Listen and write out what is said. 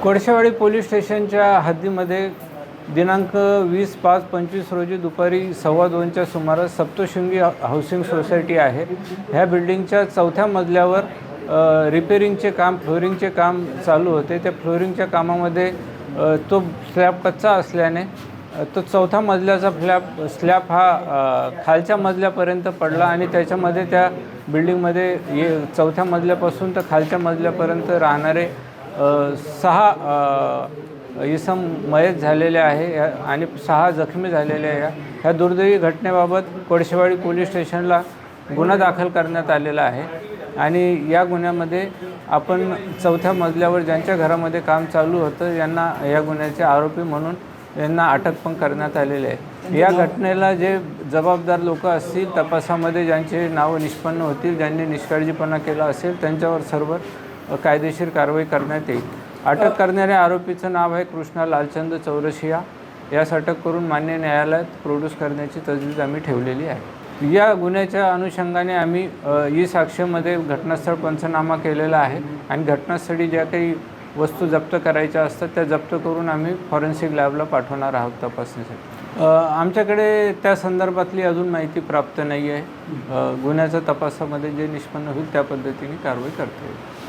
Kolshewadi police स्टेशनच्या हद्दीमध्ये दिनांक 20/5/25 रोजी दुपारी 1:15च्या सुमारास सप्तशृंगी हाऊसिंग सोसायटी आहे. ह्या बिल्डिंगच्या 4थ्या मजल्यावर रिपेरिंगचे काम, फ्लोरिंगचे काम चालू होते. त्या फ्लोरिंगच्या कामामध्ये तो स्लॅब कच्चा असल्याने तो 4थ्या मजल्याचा स्लॅब हा खालच्या मजल्यापर्यंत पडला आणि त्याच्यामध्ये त्या बिल्डिंगमध्ये 4थ्या मजल्यापासून तर खालच्या मजल्यापर्यंत राहणारे 6 इसम मयत झालेले आहे आणि 6 जखमी झालेले आहे. ह्या दुर्दैवी घटनेबाबत कोळशेवाडी पोलीस स्टेशनला गुन्हा दाखल करण्यात आलेला आहे आणि या गुन्ह्यामध्ये आपण 4थ्या मजल्यावर ज्यांच्या घरामध्ये काम चालू होतं यांना या गुन्ह्याचे आरोपी म्हणून यांना अटक पण करण्यात आलेले आहे. या घटनेला जे जबाबदार लोक असतील, तपासामध्ये ज्यांचे नावं निष्पन्न होतील, ज्यांनी निष्काळजीपणा केला असेल त्यांच्यावर सर्व कायदेशीर कारवाई करण्यात येईल. अटक करणाऱ्या आरोपीचं नाव आहे कृष्णा लालचंद चौरसिया. यास अटक करून मान्य न्यायालयात प्रोड्यूस करण्याची तजवीज आम्ही ठेवलेली आहे. या गुन्ह्याच्या अनुषंगाने आम्ही ई-साक्ष्यमध्ये घटनास्थळ पंचनामा केलेला आहे आणि घटनास्थळी ज्या काही वस्तू जप्त करायच्या असतात त्या जप्त करून आम्ही फॉरेन्सिक लॅबला पाठवणार आहोत तपासणीसाठी. आमच्याकडे त्या संदर्भातली अजून माहिती प्राप्त नाही आहे. गुन्ह्याच्या तपासामध्ये जे निष्पन्न होईल त्या पद्धतीने कारवाई करता येईल.